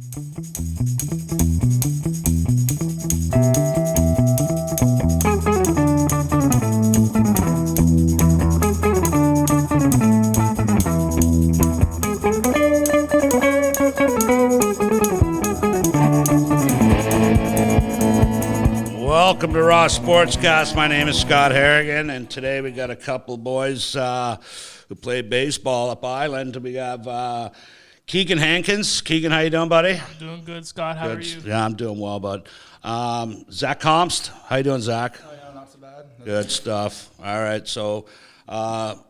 Welcome to RawSportsCast. My name is Scott Harrigan, and today we got a couple boys who play baseball up Island. We have Keegan Hankins. Keegan, how you doing, buddy? I'm doing good, Scott. How are you? Yeah, I'm doing well, bud. Zach Comst. How you doing, Zach? Oh, yeah, not so bad. Good stuff. All right, so, all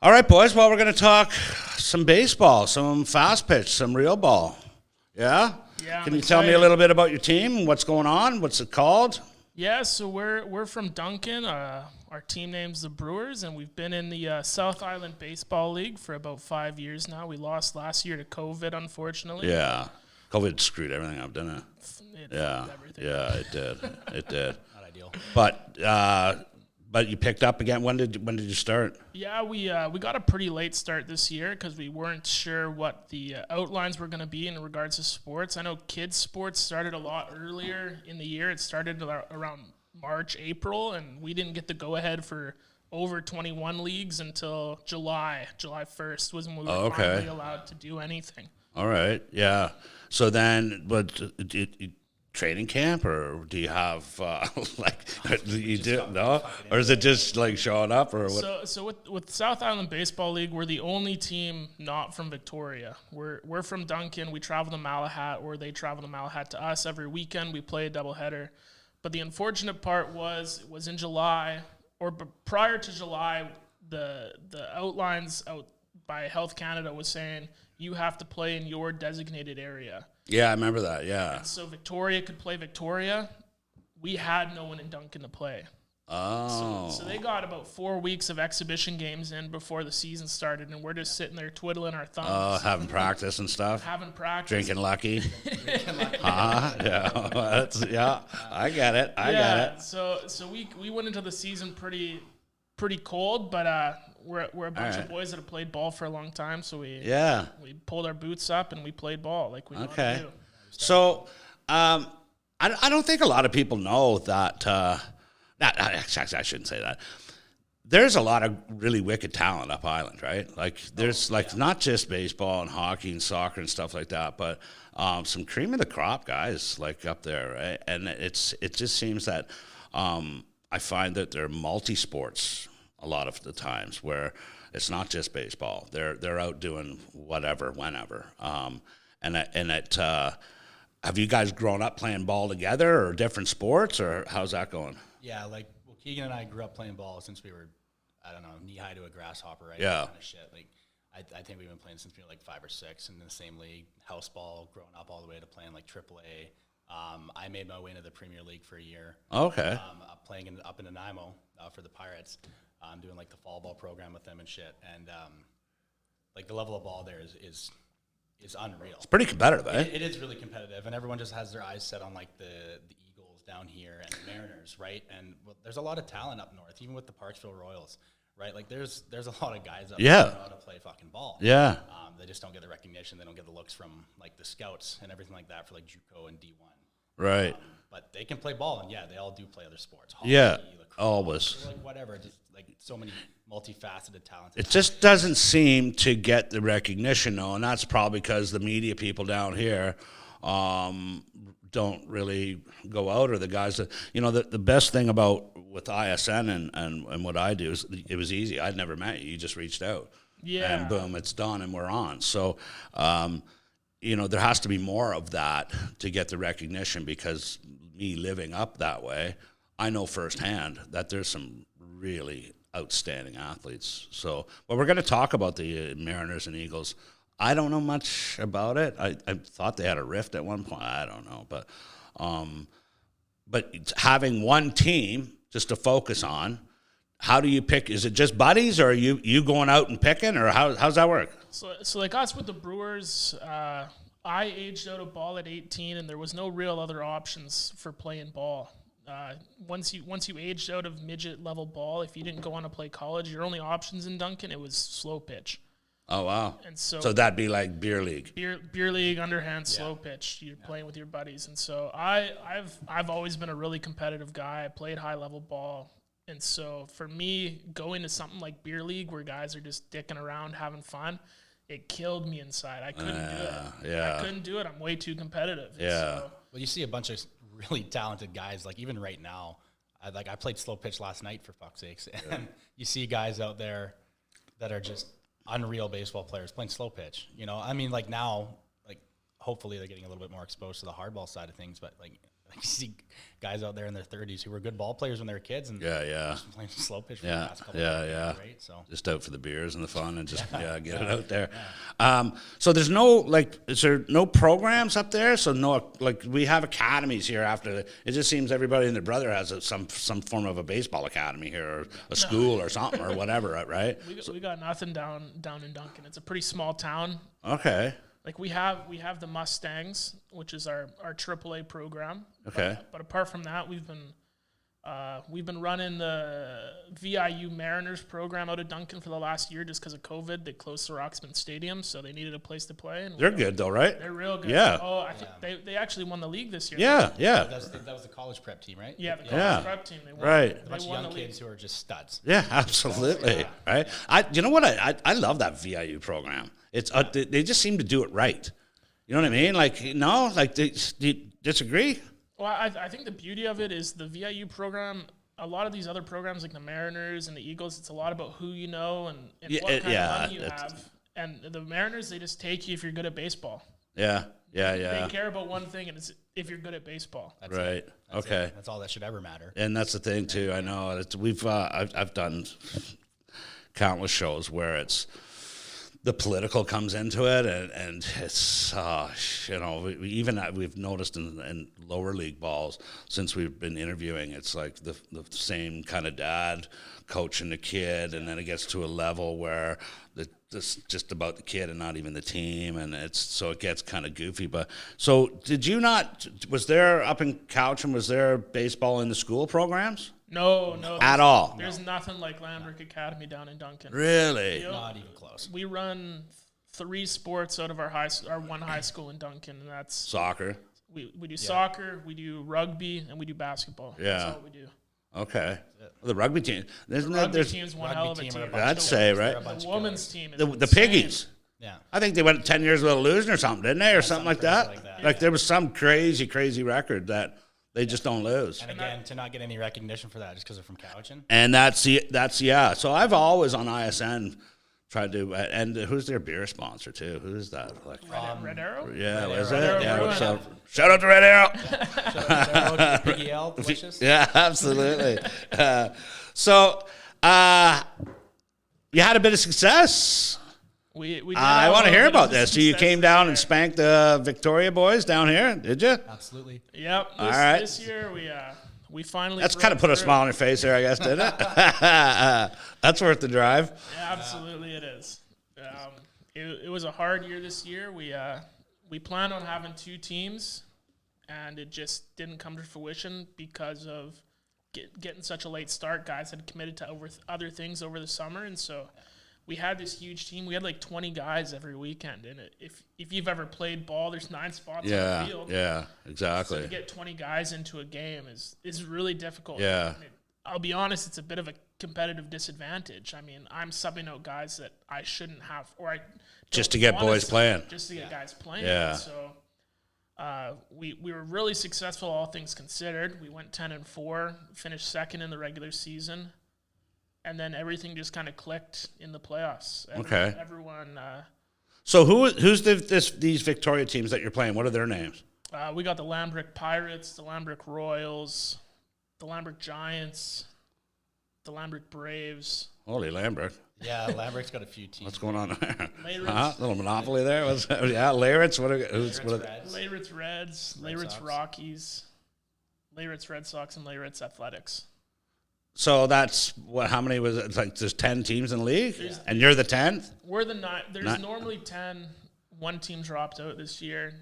right, boys. Well, we're going to talk some baseball, some fast pitch, some real ball. Yeah? Yeah, Can you tell me a little bit about your team? What's going on? What's it called? Yeah, so we're from Duncan. Our team name's the Brewers, and we've been in the South Island Baseball League for about 5 years now. We lost last year to COVID, unfortunately. Yeah. COVID screwed everything up, didn't it? Yeah, everything. Yeah, it did. It did. Not ideal. But you picked up again. When did you start? Yeah, we got a pretty late start this year because we weren't sure what the outlines were going to be in regards to sports. I know kids' sports started a lot earlier in the year. It started around March, April, and we didn't get the go-ahead for over 21 leagues until July 1st was when we were finally allowed to do anything. All right, yeah. So then, but training camp, or do you have or is it just like showing up, or what? So with South Island Baseball League, we're the only team not from Victoria. We're from Duncan. We travel to Malahat, or they travel to Malahat to us every weekend. We play a doubleheader. But the unfortunate part was in July, or prior to July, the outlines out by Health Canada was saying you have to play in your designated area. Yeah, I remember that, yeah. And so Victoria could play Victoria. We had no one in Duncan to play. Oh. So they got about 4 weeks of exhibition games in before the season started, and we're just sitting there twiddling our thumbs. Having practice and stuff? Having practice. Drinking lucky? Yeah. Yeah, I get it. I get it. So we went into the season pretty cold, but we're a bunch of boys that have played ball for a long time, so we pulled our boots up and we played ball like we know how to do. So I don't think a lot of people know that. Actually, I shouldn't say that. There's a lot of really wicked talent up Island, right? Like there's not just baseball and hockey and soccer and stuff like that, but some cream of the crop guys like up there, right? And it just seems that I find that they're multi-sports a lot of the times, where it's not just baseball. They're out doing whatever, whenever. Have you guys grown up playing ball together, or different sports, or how's that going? Yeah, Keegan and I grew up playing ball since we were, I don't know, knee-high to a grasshopper, right? Yeah. Kind of shit. I think we've been playing since we were 5 or 6 in the same league, house ball, growing up all the way to playing AAA. I made my way into the Premier League for a year. Okay. Playing up in Nanaimo for the Pirates. I'm doing the fall ball program with them and shit. And the level of ball there is unreal. It's pretty competitive, eh? It is really competitive, and everyone just has their eyes set on the Eagles down here and the Mariners, right? And there's a lot of talent up north, even with the Parksville Royals, right? There's a lot of guys up there who know how to play fucking ball. Yeah. They just don't get the recognition. They don't get the looks from the scouts and everything like that for JUCO and D1. Right. But they can play ball, and they all do play other sports. Hockey, lacrosse, always. Whatever, just so many multifaceted talents. It just doesn't seem to get the recognition, though, and that's probably because the media people down here don't really go out, or the guys that, the best thing with ISN and what I do is it was easy. I'd never met you. You just reached out. Yeah. And boom, it's done, and we're on. So, there has to be more of that to get the recognition, because me living up that way, I know firsthand that there's some really outstanding athletes. So, but we're going to talk about the Mariners and Eagles. I don't know much about it. I thought they had a rift at one point. I don't know, but having one team just to focus on, how do you pick? Is it just buddies, or are you going out and picking, or how's that work? So us with the Brewers, I aged out of ball at 18, and there was no real other options for playing ball. Once you aged out of midget level ball, if you didn't go on to play college, your only options in Duncan, it was slow pitch. Oh, wow. And so that'd be like beer league. Beer league, underhand, slow pitch. You're playing with your buddies, and so I've always been a really competitive guy. I played high level ball, and so for me, going to something like beer league where guys are just dicking around having fun, it killed me inside. I couldn't do it. Yeah. I couldn't do it. I'm way too competitive. And Yeah. so, Well, you see a bunch of really talented guys, like even right now. I played slow pitch last night, for fuck's sakes, and you see guys out there that are just unreal baseball players playing slow pitch. You know, I mean, like now, like hopefully they're getting a little bit more exposed to the hardball side of things, but like you see guys out there in their 30s who were good ball players when they were kids and just playing slow pitch for the past couple of years, right? So just out for the beers and the fun and just get it out there. So there's no is there no programs up there? So no, like we have academies here after it just seems everybody and their brother has some form of a baseball academy here or a school or something or whatever, right? We got nothing down in Duncan. It's a pretty small town. Okay. Like we have the Mustangs, which is our AAA program. Okay. But apart from that, we've been running the VIU Mariners program out of Duncan for the last year just because of COVID. They closed the Roxman Stadium, so they needed a place to play. And they're good though, right? They're real good. Yeah. Oh, I think they actually won the league this year. Yeah. that was the college prep team, right? Yeah, the college prep team. They won, Right. A bunch They of won young the league. kids who are just studs. Yeah, absolutely. Right. You know what? I love that VIU program. It's they just seem to do it right. You know what I mean? Like, no, like, do you disagree? Well, I think the beauty of it is the VIU program. A lot of these other programs, like the Mariners and the Eagles, it's a lot about who you know and what kind of money you have. And the Mariners, they just take you if you're good at baseball. Yeah. They care about one thing, and it's if you're good at baseball. That's Right. it. That's Okay. it. That's all that should ever matter. And that's the thing too. I know I've done countless shows where it's the political comes into it, and it's we've noticed in lower league balls since we've been interviewing, it's like the same kind of dad coaching the kid, and then it gets to a level where it's just about the kid and not even the team, and it gets kind of goofy. But so did you not? Was there up in Cowichan? Was there baseball in the school programs? No, At all. There's nothing like Lambrick Academy down in Duncan. Really? You know, Not even close. we run 3 sports out of our one high school in Duncan, and that's Soccer. we do soccer, we do rugby, and we do basketball. Yeah. That's all we do. Okay. The rugby team. Rugby team's one hell of a team team. are a bunch I'd of say, killers. right? They're a bunch The of women's killers. team is The insane. Piggies. Yeah. I think they went 10 years without losing or something, didn't they? Or something like that? crazy like that. Like there was some crazy record that they just don't lose. And again, to not get any recognition for that just because they're from Cowichan. And that's. So I've always on ISN tried to, and who's their beer sponsor too? Who's that? Like, Red Arrow? yeah, Red was Arrow. it? Yeah, Brewer. what's up? Shout out to Red Arrow. Biggie L, delicious. Yeah, absolutely. So you had a bit of success. We did I have want to a hear bit about of this. So you success came down there. and spanked the Victoria boys down here, did you? Absolutely. Yep. All right. This year we finally. That's broke kind of put a through. smile on your face there, I guess, didn't it? That's worth the drive. Yeah, absolutely, it is. It was a hard year this year. We planned on having 2 teams, and it just didn't come to fruition because of getting such a late start. Guys had committed to other things over the summer, and so we had this huge team. We had like 20 guys every weekend, and if you've ever played ball, there's 9 spots on the field. Yeah, So exactly. to get 20 guys into a game is really difficult. Yeah. I'll be honest, it's a bit of a competitive disadvantage. I mean, I'm subbing out guys that I shouldn't have, or I Just to don't get wanna boys sub, playing. just to get guys playing. Yeah. So we were really successful, all things considered. We went 10-4, finished second in the regular season, and then everything just kind of clicked in the playoffs. Okay. Everyone. So who's these Victoria teams that you're playing? What are their names? We got the Lambrick Pirates, the Lambrick Royals, the Lambrick Giants, the Lambrick Braves. Holy Lambert. Yeah, Lambrick's got a few teams. What's going on there? Layritz. Little monopoly there. Layritz. Layritz Reds, Layritz Rockies, Layritz Red Sox, and Layritz Athletics. So that's what? How many was it? Like there's 10 teams in the league, and you're the 10th. We're the 9. There's normally 10. One team dropped out this year.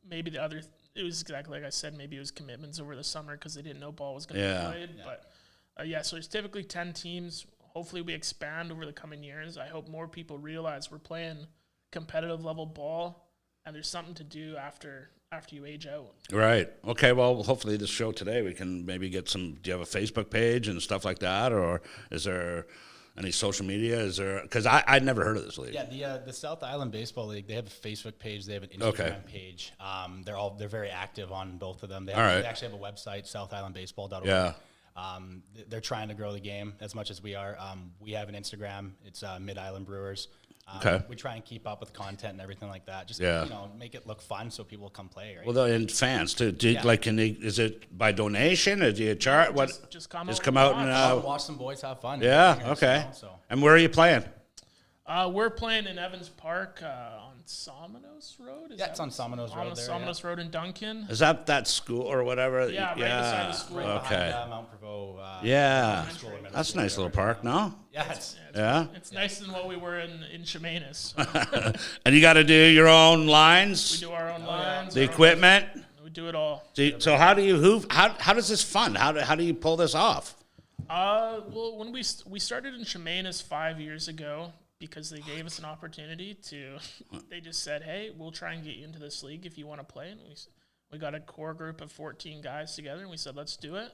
Maybe the other. It was exactly like I said. Maybe it was commitments over the summer because they didn't know ball was going to be played. Yeah. But so there's typically 10 teams. hopefully we expand over the coming years. I hope more people realize we're playing competitive level ball, and there's something to do after you age out. Right. Okay. Well, hopefully this show today we can maybe get some. Do you have a Facebook page and stuff like that, or is there any social media? Is there? Because I'd never heard of this league. Yeah, the South Island Baseball League, they have a Facebook page, they have an Instagram page. They're very active on both of them. They actually have a website, southislandbaseball.org. Yeah. They're trying to grow the game as much as we are. We have an Instagram. It's Mid-Island Brewers. We try and keep up with content and everything like that. Just make it look fun so people come play. Right? Well, and fans too. Is it by donation? Or do you chart? Just come out and watch some boys have fun. Yeah. Okay. And where are you playing? We're playing in Evans Park on Somenos Road. It's on Somenos Road. Somenos Road in Duncan. Is that school or whatever? Yeah, right beside the school. Okay. Behind, Mount Provo. That's a nice little park, no? Yeah, it's nicer than what we were in Chemainus. So. And you got to do your own lines. We do our own lines. The equipment. We do it all. So how do you how does this fund? How do you pull this off? Well, when we started in Chemainus 5 years ago, because they gave us an opportunity to, they just said, hey, we'll try and get you into this league if you want to play. And we got a core group of 14 guys together, and we said, let's do it.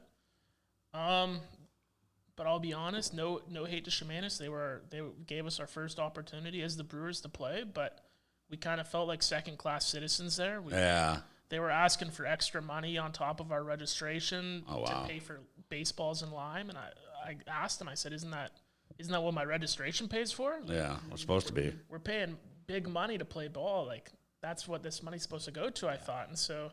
But I'll be honest, no hate to Chemainus. They gave us our first opportunity as the Brewers to play, but we kind of felt like second-class citizens there. They were asking for extra money on top of our registration to pay for baseballs and lime, and I asked them, I said, isn't that what my registration pays for? It's supposed to be. We're paying big money to play ball. Like, that's what this money's supposed to go to, I thought. And so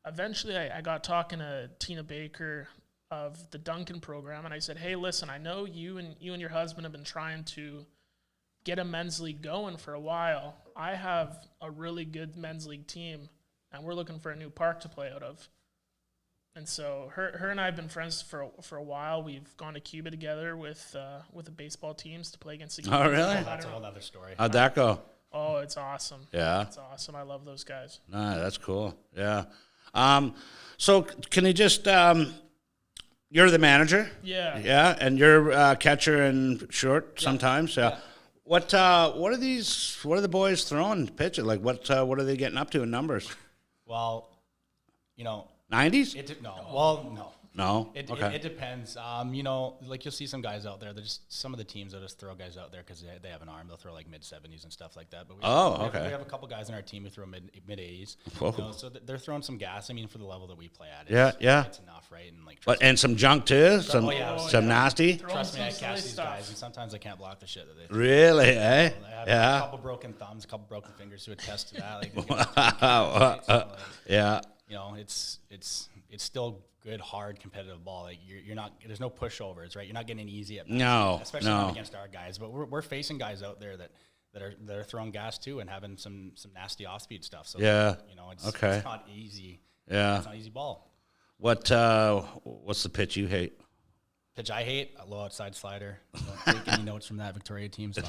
eventually I got talking to Tina Baker of the Duncan program, and I said, hey, listen, I know you and your husband have been trying to get a men's league going for a while. I have a really good men's league team, and we're looking for a new park to play out of. And so her and I have been friends for a while. We've gone to Cuba together with the baseball teams to play against the Cubans. Oh, really? That's a whole other story. How'd that go? Oh, it's awesome. Yeah. It's awesome. I love those guys. That's cool. Yeah. So can you just you're the manager? Yeah. Yeah, and you're catcher and short sometimes. Yeah. What are the boys throwing pitching? Like what are they getting up to in numbers? Well, 90s? No. It depends. Like you'll see some guys out there. There's just some of the teams that just throw guys out there because they have an arm. They'll throw like mid-70s and stuff like that. But we have a couple guys in our team who throw mid-80s. So they're throwing some gas. I mean, for the level that we play at, it's enough, right? And and some junk too. Some nasty. Trust me, I catch these guys, and sometimes I can't block the shit that they throw. Really? Eh? I have a couple broken thumbs, a couple broken fingers to attest to that. It's still good, hard, competitive ball. Like you're not. There's no pushovers, right? You're not getting easy at bats, especially not against our guys. But we're facing guys out there that are throwing gas too and having some nasty off speed stuff. So it's not easy. Yeah, it's not easy ball. What's the pitch you hate? Pitch I hate, a low outside slider. Don't take any notes from that Victoria team. So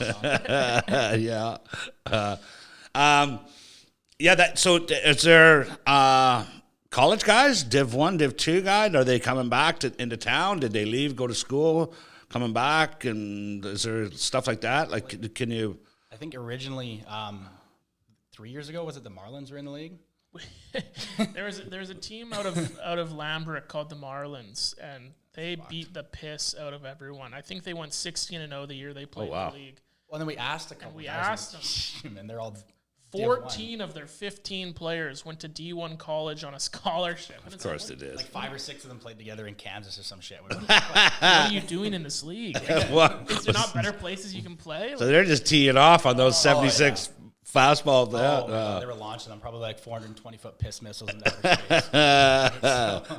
So is there college guys, Div 1, Div 2 guys? Are they coming back into town? Did they leave, go to school, coming back? And is there stuff like that? Like, can you? I think originally 3 years ago, was it the Marlins were in the league? there was a team out of Lambert called the Marlins, and they beat the piss out of everyone. I think they went 16-0 the year they played the league. Well, then we asked a couple. We asked them, and they're all 14 of their 15 players went to D1 college on a scholarship. Of course they did. Like 5 or 6 of them played together in Kansas or some shit. What are you doing in this league? Is there not better places you can play? So they're just teeing off on those 76 fastballs. They were launching them probably like 420-foot piss missiles in outer space.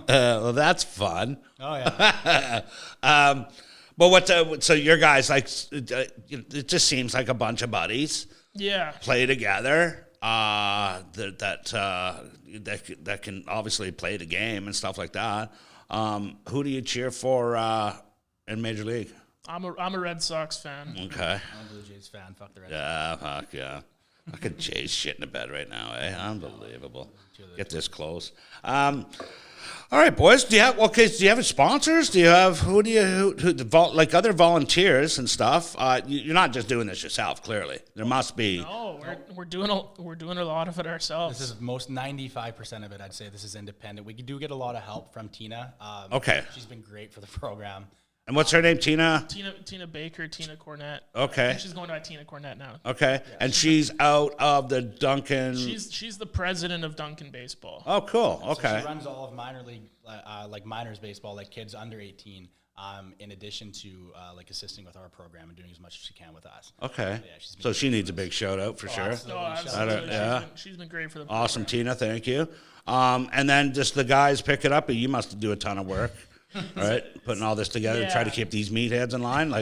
Well, that's fun. Oh, yeah. But so your guys, like, it just seems like a bunch of buddies. Yeah. Play together. That can obviously play the game and stuff like that. Who do you cheer for in Major League? I'm a Red Sox fan. Okay. I'm a Blue Jays fan. Fuck the Red Sox. Yeah, fuck yeah. I could chase shit in the bed right now, eh? Unbelievable. Get this close. All right, boys. Do you have sponsors? Do you have like other volunteers and stuff? You're not just doing this yourself. Clearly, there must be. No, we're doing a lot of it ourselves. This is 95% of it. I'd say this is independent. We do get a lot of help from Tina. Okay. She's been great for the program. And what's her name? Tina Baker, Tina Cornett. Okay. I think she's going by Tina Cornett now. Okay. Yeah, and she's out of the Duncan. She's the president of Duncan baseball. Oh, cool. Okay. So she runs all of minor league, like minors baseball, like kids under 18. In addition to like assisting with our program and doing as much as she can with us. Okay. Yeah, so she needs a big shout out for sure. Absolutely. She's been great for the program. Awesome, Tina. Thank you. And then just the guys pick it up. You must do a ton of work. Right, putting all this together to try to keep these meatheads in line,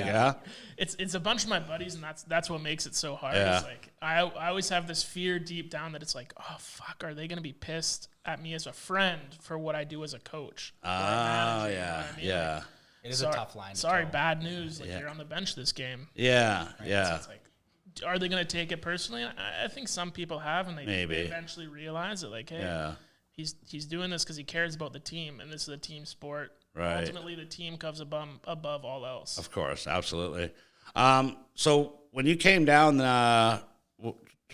It's a bunch of my buddies, and that's what makes it so hard. Yeah. It's like I always have this fear deep down that it's like, oh fuck, are they gonna be pissed at me as a friend for what I do as a coach? Oh yeah, yeah. Like, it is a tough line. Sorry, bad news. Like you're on the bench this game. Yeah, right? yeah. So it's like, are they gonna take it personally? I think some people have, and they eventually realize it. Like, hey, he's doing this because he cares about the team, and this is a team sport. Right. Ultimately, the team comes above all else. Of course, absolutely. So when you came down,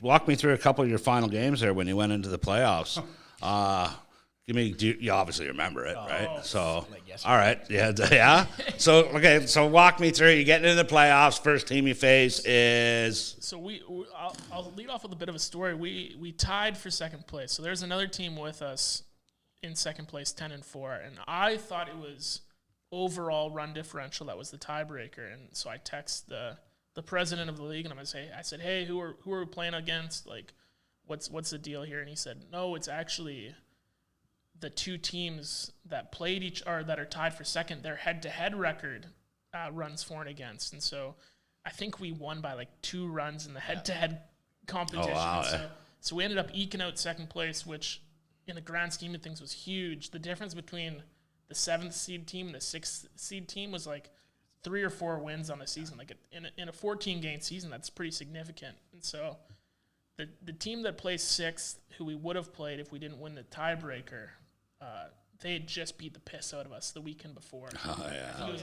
walk me through a couple of your final games there when you went into the playoffs. You obviously remember it, right? So, all right, yeah. So walk me through. You get into the playoffs. First team you face is. So I'll lead off with a bit of a story. We tied for second place. So there's another team with us in second place, 10-4, and I thought it was overall run differential that was the tiebreaker. And so I text the president of the league, and I said, hey, who are we playing against? Like, what's the deal here? And he said, no, it's actually the two teams that that are tied for second. Their head-to-head record runs for and against, and so I think we won by like 2 runs in the head-to-head competition. Oh, wow. So we ended up eking out second place, which in the grand scheme of things was huge. The difference between the 7th seed team and the 6th seed team was like 3 or 4 wins on the season. Like in a 14-game season, that's pretty significant. And so the team that placed 6th, who we would have played if we didn't win the tiebreaker, they had just beat the piss out of us the weekend before. Oh yeah. I think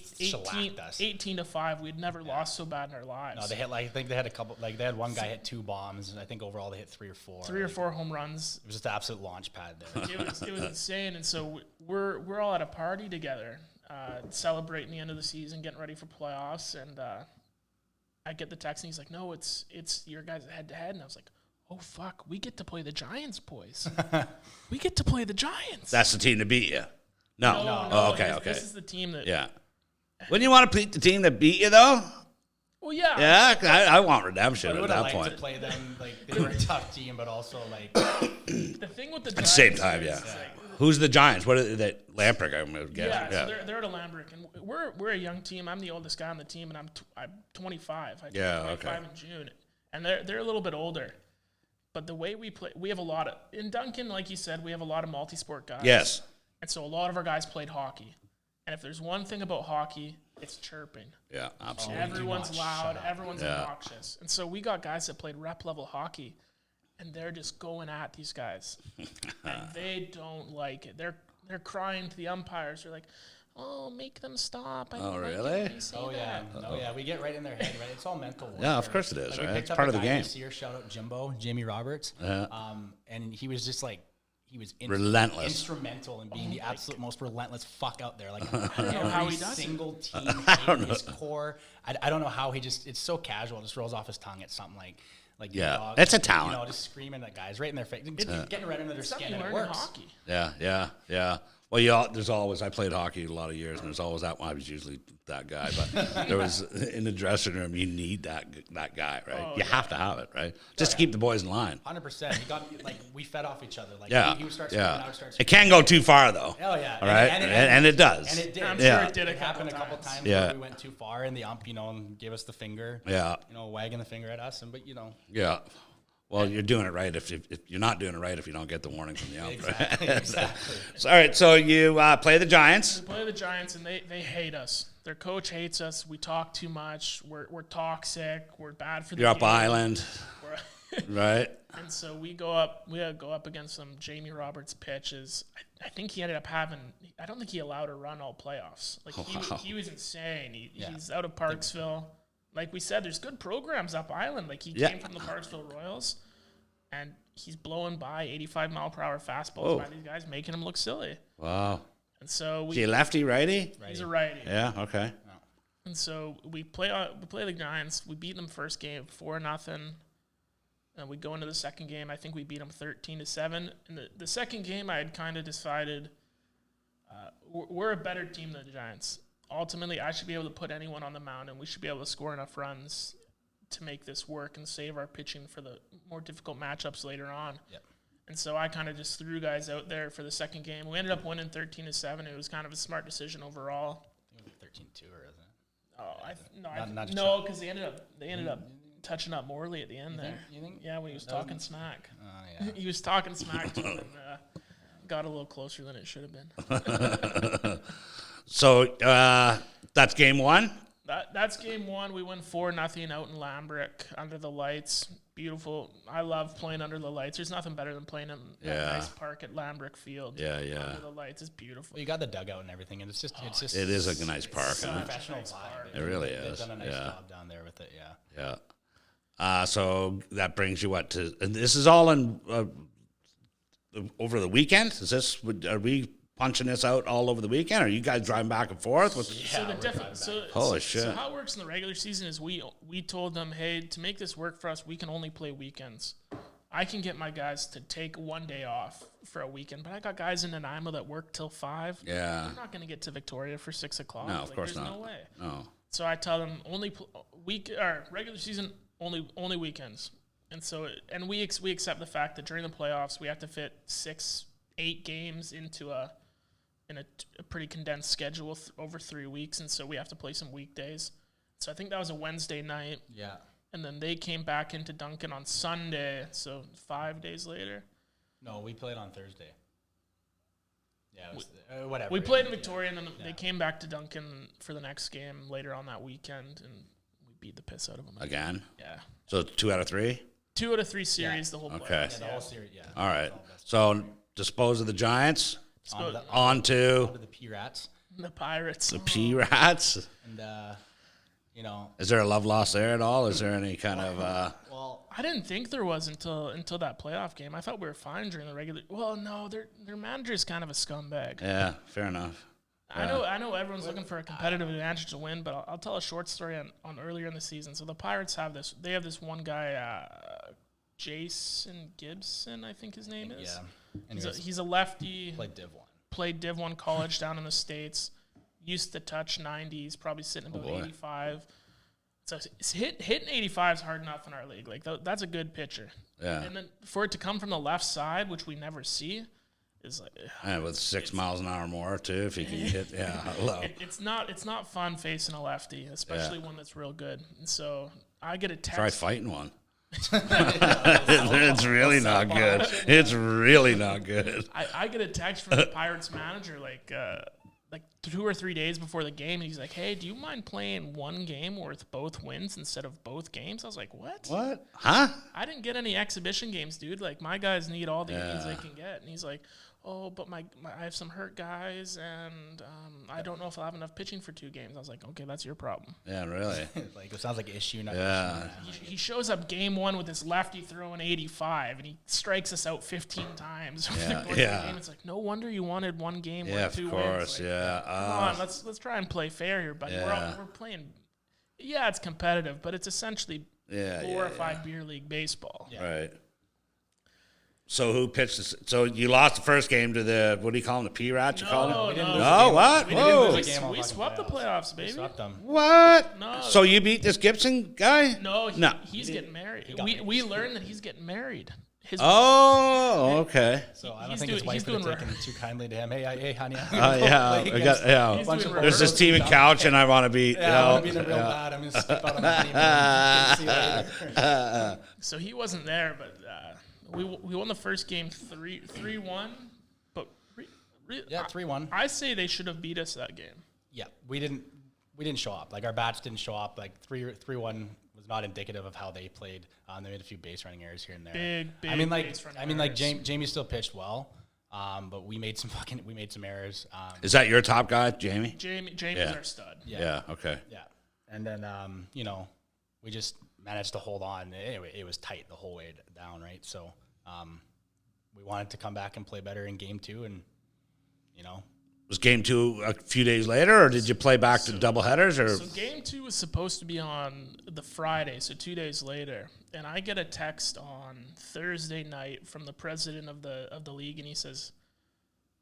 it was 18-5. We had never lost so bad in our lives. No, they had I think they had a couple. Like they had one guy hit 2 bombs, and I think overall they hit 3 or 4. 3 or 4 home runs. It was just an absolute launch pad there. It was insane, and so we're all at a party together, celebrating the end of the season, getting ready for playoffs, and I get the text, and he's like, "No, it's your guys head to head," and I was like, oh, fuck, we get to play the Giants, boys. We get to play the Giants. That's the team to beat you. No. Oh, okay. This is the team that... Yeah. Wouldn't you want to beat the team that beat you, though? Well, yeah. Yeah, I want redemption at that point. To play them, like, they were a tough team, but also, like... The thing with the Giants... At the same time, yeah. Who's the Giants? What are they? Lamprecht, I'm going to guess. Yeah, so they're at a Lamprecht, and we're a young team. I'm the oldest guy on the team, and I'm 25. I turned 25 in June. And they're a little bit older. But the way we play, we have a lot of, in Duncan, like you said, we have a lot of multi-sport guys. Yes. And so a lot of our guys played hockey. And if there's one thing about hockey, it's chirping. Yeah, absolutely. Everyone's loud, everyone's obnoxious. And so we got guys that played rep level hockey, and they're just going at these guys. And they don't like it. They're crying to the umpires. They're like, oh, make them stop. Really? Yeah. We get right in their head, right? It's all mental work. Yeah, of course it is, like, right? It's part of the game. This year, shout out Jimbo, Jamie Roberts. And he was just like, he was relentless, instrumental in being the absolute most relentless fuck out there. Like, I don't know how he does single team hit his core. I don't know how he just, it's so casual. It just rolls off his tongue. It's something like yeah, it's a talent. You know, just screaming at guys right in their face, getting right under their skin, and it works. works. Hockey. Yeah. Well, there's always, I played hockey a lot of years, and there's always that one. I was usually that guy, but there was, in the dressing room, you need that guy, right? You have to have it, right? Just to keep the boys in line. 100%. He got, like, we fed off each other. Like, he would start screaming, I would start screaming. It can go too far, though. Oh, yeah. All right? And it does. And it did. I'm sure it did It happened a couple times where we went too far, and the ump, and gave us the finger. Yeah. Wagging the finger at us, Yeah. Well, you're doing it right if you're not doing it right if you don't get the warning from the ump. Exactly. So, all right, so you play the Giants. We play the Giants, and they hate us. Their coach hates us. We talk too much. We're toxic. We're bad for the You're game. up island. Right. And so we go up against some Jamie Roberts pitches. I think he ended up having, I don't think he allowed a run all playoffs. Like he was insane. He's out of Parksville. Like we said, there's good programs up island. Like he came from the Parksville Royals, and he's blowing by 85-mile-per-hour fastballs by these guys, making him look silly. Wow. And so Is he a lefty, righty? He's a righty. Yeah. Okay. And so we play the Giants. We beat them first game 4-0. And we go into the second game. I think we beat them 13-7. And the second game, I had kind of decided we're a better team than the Giants. Ultimately, I should be able to put anyone on the mound, and we should be able to score enough runs to make this work and save our pitching for the more difficult matchups later on. Yep. And so I kind of just threw guys out there for the second game. We ended up winning 13-7. It was kind of a smart decision overall. I think it was 13-2, or isn't it? Oh, no, because they ended up touching up Morley at the end there. You think? Yeah, when he was talking smack. Yeah. He was talking smack to him and got a little closer than it should have been. So that's game one? That's game one. We win 4-0 out in Lambrick under the lights. Beautiful. I love playing under the lights. There's nothing better than playing in that nice park at Lambrick Field. Yeah. Under the lights. It's beautiful. Well, you got the dugout and everything, and it's just It is a nice park. such Huh? a professional nice vibe. park. It really They've is. done a nice job down there with it. Yeah. Yeah. So that brings you what to? And this is all in over the weekend. Are we punching this out all over the weekend? Or are you guys driving back and forth? Holy shit! So how it works in the regular season is we told them, hey, to make this work for us, we can only play weekends. I can get my guys to take one day off for a weekend, but I got guys in Nanaimo that work till 5. Yeah. They're not going to get to Victoria for 6 o'clock. No, of course there's not. No way. No. So I tell them regular season only weekends, and so we accept the fact that during the playoffs we have to fit 6-8 games into a pretty condensed schedule over 3 weeks, and so we have to play some weekdays. So I think that was a Wednesday night. Yeah. And then they came back into Duncan on Sunday, so 5 days later. No, we played on Thursday. Yeah, it was, whatever. We played in Victoria, and then they came back to Duncan for the next game later on that weekend, and we beat the piss out of them. Again? Yeah. So 2 out of 3? 2 out of 3 series, the whole Okay. playoffs. The whole series, yeah. All right. So dispose of the Giants. On to the P-Rats. The Pirates. the P-Rats. And, Is there a love loss there at all? Is there any kind of... well, I didn't think there was until that playoff game. I thought we were fine during the regular. Well, no, their manager's kind of a scumbag. Yeah, fair enough. I know everyone's looking for a competitive advantage to win, but I'll tell a short story on earlier in the season. So the Pirates have this. They have this one guy, Jason Gibson, I think his name is. Yeah. He's a lefty. Played Div 1 college down in the States. Used to touch 90s, probably sitting about 85. So hitting 85 is hard enough in our league. Like that's a good pitcher. Yeah. And then for it to come from the left side, which we never see, is like And with 6 miles an hour more too, if you can hit. Yeah, hello. it's not fun facing a lefty, especially one that's real good. And so I get a text. Try fighting one. It's really not good. It's really not good. I get a text from the Pirates manager like 2 or 3 days before the game, and he's like, "Hey, do you mind playing one game worth both wins instead of both games?" I was like, "What? What? Huh? I didn't get any exhibition games, dude. Like my guys need all the innings they can get." And he's like, "Oh, but I have some hurt guys, and I don't know if I'll have enough pitching for 2 games." I was like, "Okay, that's your problem." Yeah, really. Like, it sounds like an issue. Yeah. He shows up game 1 with his lefty throwing 85, and he strikes us out 15 times. Yeah. Game. It's like, no wonder you wanted one game Yeah, with 2 of wins. course. Like, Yeah. come on, let's try and play fair here, buddy. Yeah. We're playing. Yeah, it's competitive, but it's essentially glorified beer league baseball. Yeah. Right. So who pitched this? So you lost the first game to the, what do you call them, the P-Rats? You call them? No, what? We Whoa. we swept the playoffs, baby. We swept them. What? No. So you beat this Gibson guy? No, he's getting married. We learned that he's getting married. Okay. So I don't think his wife would have taken too kindly to him. Hey, honey. There's this team in couch, and I want to be. Yeah, I want to be real bad. I'm going to skip out on the honeymoon. So he wasn't there, but we won the first game 3-1. But 3-1. I say they should have beat us that game. Yeah, we didn't show up. Like, our bats didn't show up. Like 3-1 was not indicative of how they played. They made a few base running errors here and there. Big I mean, like base running errors. Jamie still pitched well, but we made some errors. Is that your top guy, Jamie? Jamie's our stud. Yeah. Okay. Yeah, and then we just managed to hold on. Anyway, it was tight the whole way down, right? So we wanted to come back and play better in game 2, and Was game 2 a few days later, or did you play back to doubleheaders? Or So game 2 was supposed to be on the Friday, so 2 days later, and I get a text on Thursday night from the president of the league, and he says,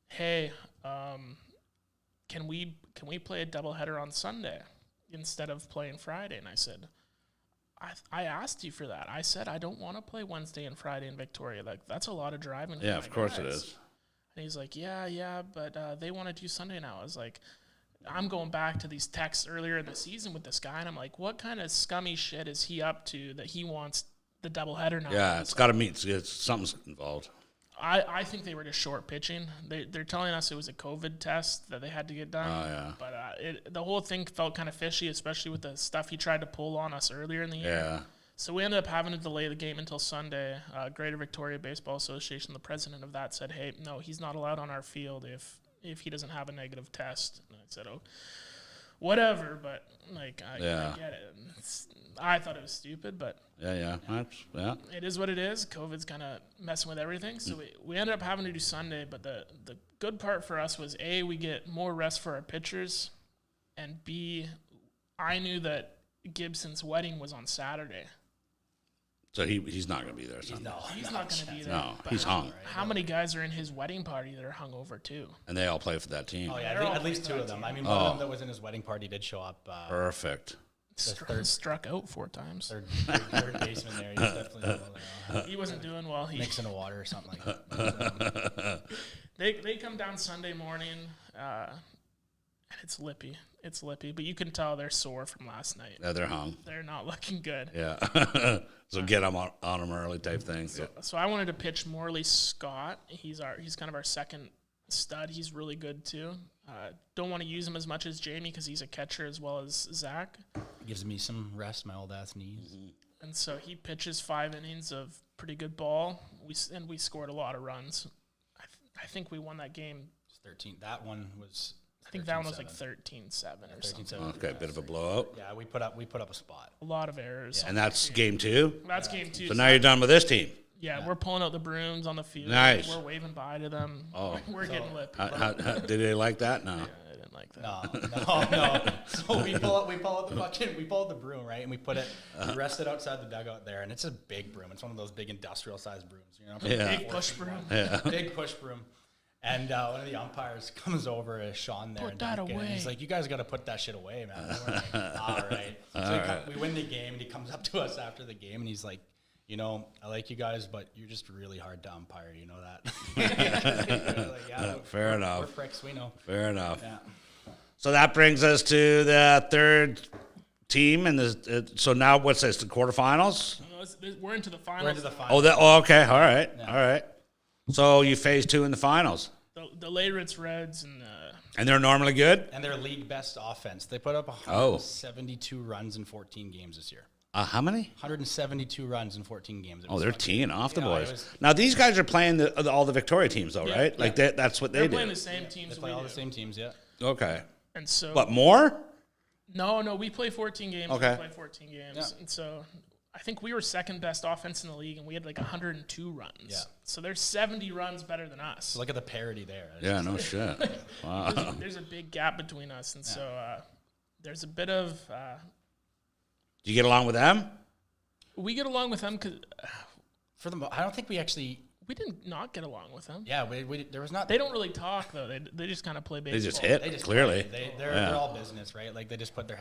"Hey, can we play a doubleheader on Sunday instead of playing Friday?" And I said, I asked you for that. I said I don't want to play Wednesday and Friday in Victoria. Like, that's a lot of driving. yeah, of course it guys. is. And he's like, yeah, but they want to do Sunday now. I was like, I'm going back to these texts earlier in the season with this guy, and I'm like, what kind of scummy shit is he up to that he wants the doubleheader now? Yeah, it's got to meet. Something's involved. I think they were just short pitching. They're telling us it was a COVID test that they had to get done. Oh, yeah. But the whole thing felt kind of fishy, especially with the stuff he tried to pull on us earlier in the year. Yeah. So we ended up having to delay the game until Sunday. Greater Victoria Baseball Association, the president of that, said, "Hey, no, he's not allowed on our field if he doesn't have a negative test." And I said, "Oh, whatever." But like, I get it. I thought it was stupid, but Yeah. it is what it is. COVID's kind of messing with everything. So we ended up having to do Sunday. But the good part for us was A, we get more rest for our pitchers, and B, I knew that Gibson's wedding was on Saturday. So he's not going to be there. No, he's not going to be there. No, But he's hung. How many guys are in his wedding party that are hungover too? And they all play for that team. Oh yeah, They're all at least 2 playing of them. that I mean, one of them that was in his wedding party did show up. Perfect. Struck out 4 times. Third baseman there. He's definitely He wasn't doing well. mixing the water or something like that. They come down Sunday morning, and it's lippy. It's lippy, but you can tell they're sore from last night. Yeah, they're hung. They're not looking good. Yeah. So get them on them early type thing. So I wanted to pitch Morley Scott. He's kind of our second stud. He's really good too. Don't want to use him as much as Jamie because he's a catcher as well as Zach. Gives me some rest, my old ass knees. And so he pitches 5 innings of pretty good ball. We scored a lot of runs. I think we won that game. 13. That one was. I think that one was like 13-7 or something. Okay, bit of a blowout. Yeah, we put up a spot. A lot of errors. And that's game 2? That's game 2. So now you're done with this team. Yeah, we're pulling out the brooms on the field. Nice. We're waving bye to them. Oh. We're getting lip. Did they like that? No. Yeah, I didn't like that. No. So we pull out the broom, right? And we rest it outside the dugout there. And it's a big broom. It's one of those big industrial sized brooms, Yeah. Big push broom. Big push broom. And one of the umpires comes over to Sean there. Put that Duncan, away. And he's like, "You guys got to put that shit away, man." And we're like, all right. So we win the game, and he comes up to us after the game, and he's like, "I like you guys, but you're just really hard to umpire. You know that." Like, yeah, Fair enough. We're pricks, we know. Fair enough. Yeah. So that brings us to the third team, and so now what's this? The quarterfinals? We're into the finals. We're into the finals. Okay. All right. Yeah. All right. So you phase 2 in the finals. The Leyritz Reds and they're normally good? And their league best offense. They put up 172 runs in 14 games this year. How many? 172 runs in 14 games. They're teeing off the boys. Now, these guys are playing all the Victoria teams, though, right? Yeah. Like, that's what they do. They're playing the same teams They play all the same teams, yeah. Okay. And so... But more? No, we play 14 games. Okay. We play 14 games. Yeah. And so... I think we were second best offense in the league, and we had like 102 runs. Yeah. So they're 70 runs better than us. So look at the parity there. Yeah, no shit. Wow. There's a big gap between us, and so there's a bit of. Do you get along with them? We get along with them because I don't think we actually. We did not get along with them. Yeah, there was not. They don't really talk though. They just kind of play baseball. They just hit. Clearly, they're all business, right? Like they just put their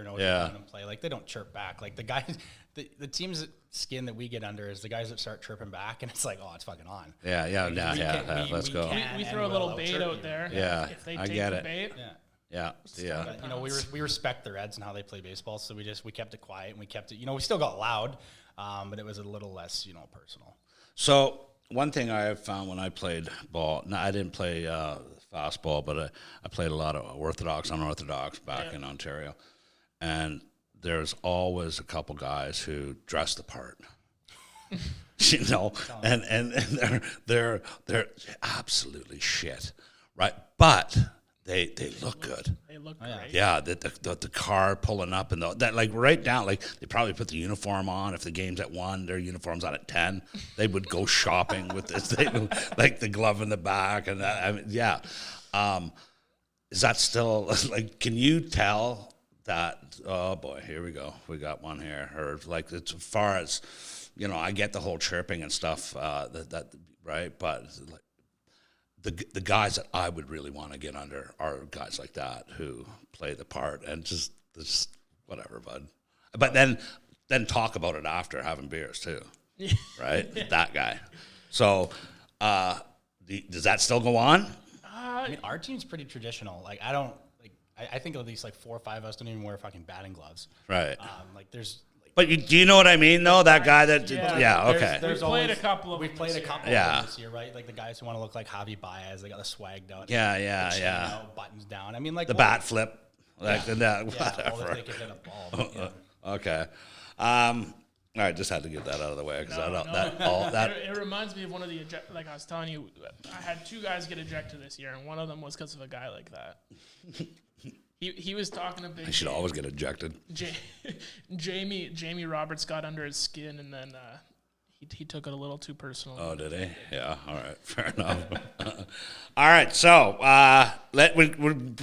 nose down and play. Like they don't chirp back. Like the guys, the team's skin that we get under is the guys that start chirping back, and it's like, oh, it's fucking on. Yeah. Let's go. We throw a little bait out there. Yeah, if they I take get the it. bait. Yeah. We respect the Reds and how they play baseball, so we kept it quiet and we kept it. We still got loud, but it was a little less, personal. So. One thing I have found when I played ball, I didn't play fastball, but I played a lot of orthodox, unorthodox back in Ontario. And there's always a couple guys who dress the part. You know, and they're absolutely shit, right? But they look good. They look great. Yeah, the car pulling up and that like right down, like they probably put the uniform on. If the game's at 1, their uniform's on at 10. They would go shopping with this. They like the glove in the back and that. I mean, yeah. Is that still like? Can you tell that? Oh boy, here we go. We got one here. Or like as far as, you know, I get the whole chirping and stuff. That right, but like. The guys that I would really want to get under are guys like that who play the part and just whatever, bud. But then talk about it after having beers too, right? Yeah. That guy. So, does that still go on? I mean, our team's pretty traditional. Like I think at least like 4 or 5 of us don't even wear fucking batting gloves. Right. Like there's. But do you know what I mean, though? That guy that, okay. We've played a couple of them this year, right? Like the guys who want to look like Javi Baez, they got the swagged out. Yeah. You know, buttons down. I mean, like the bat flip, like whatever. Well, if they can hit a ball. Okay. All right, just had to get that out of the way because It reminds me of one of the like I was telling you, I had 2 guys get ejected this year, and one of them was because of a guy like that. He was talking to big. I should always get ejected. Jamie Roberts got under his skin, and then he took it a little too personal. Oh, did he? Yeah. All right. Fair enough. All right. So we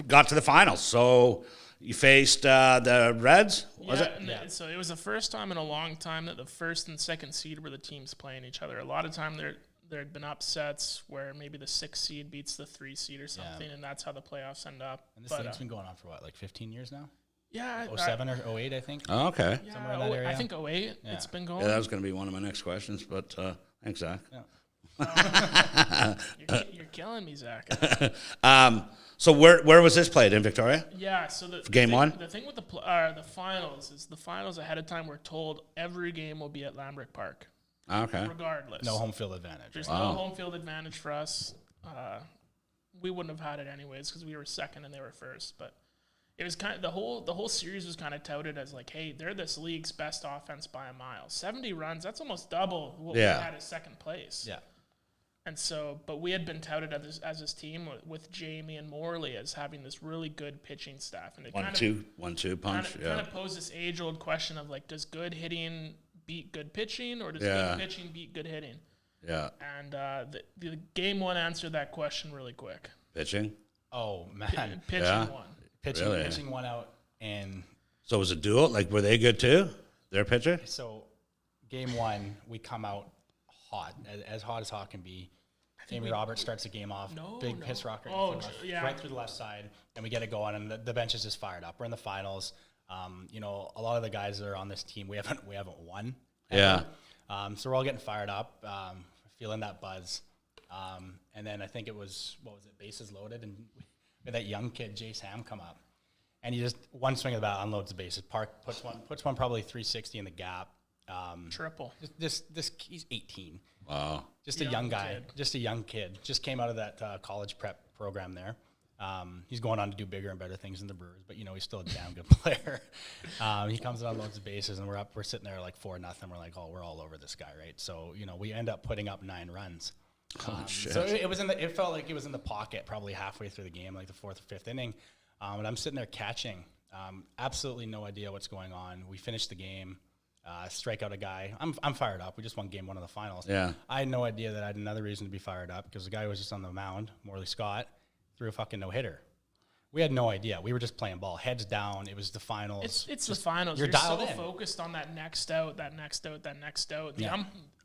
got to the finals. So you faced the Reds. Was it? Yeah. So it was the first time in a long time that the first and second seed were the teams playing each other. A lot of time there had been upsets where maybe the 6 seed beats the 3 seed or something, and that's how the playoffs end up. And this league's been going on for what, like 15 years now? Yeah. 07 or 08, I think. Oh, okay. Yeah, somewhere in that area. I think 08 it's been going. Yeah, that was going to be one of my next questions, but thanks, Zach. Yeah. You're killing me, Zach. So where was this played, in Victoria? Yeah, so Game 1? The thing with the finals is the finals ahead of time we're told every game will be at Lambrick Park. Okay. Regardless. No home field advantage. There's no home field advantage for us. We wouldn't have had it anyways because we were second and they were first. But it was kind of the whole series was kind of touted as like, hey, they're this league's best offense by a mile. 70 runs, that's almost double what we had as second place. Yeah. And so, but we had been touted as this team with Jamie and Morley as having this really good pitching staff. And it 1-2 punch. Kind of posed this age-old question of like, does good hitting beat good pitching, or does good pitching beat good hitting? Yeah. And the game 1 answered that question really quick. Pitching? Oh, man. Pitching won. Pitching won out. And so it was a duel? Like, were they good too? Their pitcher? So game 1, we come out hot, as hot as hot can be. Jamie Roberts starts the game off. Big piss rocker right through the left side, and we get it going, and the bench is just fired up. We're in the finals. You know, a lot of the guys that are on this team, we haven't won. Yeah. So we're all getting fired up, feeling that buzz. And then I think it was, bases loaded, and we had that young kid, Jace Ham, come up. And he just, one swing of the bat, unloads the bases. Park puts one probably 360 in the gap. Triple. This he's 18. Wow. Just a young guy. Just a young kid. Just came out of that college prep program there. He's going on to do bigger and better things in the Brewers, but, you know, he's still a damn good player. He comes and unloads the bases, and we're sitting there like 4-0. We're like, oh, we're all over this guy, right? So, you know, we end up putting up 9 runs. Shit. So it felt like it was in the pocket probably halfway through the game, like the 4th or 5th inning. And I'm sitting there catching. Absolutely no idea what's going on. We finished the game. Strike out a guy. I'm fired up. We just won game 1 of the finals. Yeah. I had no idea that I had another reason to be fired up because the guy who was just on the mound, Morley Scott, threw a fucking no-hitter. We had no idea. We were just playing ball, heads down. It was the finals. It's the finals. You're so in. Focused on that next out.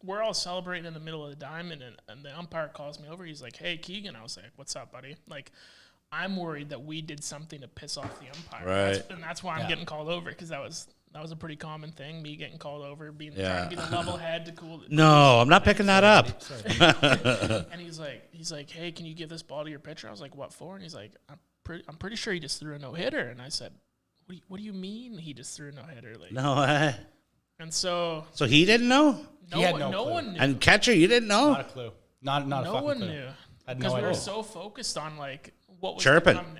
We're all celebrating in the middle of the diamond, and the umpire calls me over. He's like, "Hey, Keegan." I was like, "What's up, buddy?" Like, I'm worried that we did something to piss off the umpire. Right. And that's why I'm getting called over, because that was a pretty common thing, me getting called over, trying to be the level head to cool. No, I'm not picking that up. And he's like, "Hey, can you give this ball to your pitcher?" I was like, "What for?" And he's like, I'm pretty sure he just threw a no-hitter. And I said, what do you mean he just threw a no-hitter? Like, No way. And so he didn't know? No one knew. And catcher, you didn't know? Not a clue. Not a fucking clue. No one knew. Because we were so focused on, like, what was Chirping. Chirping,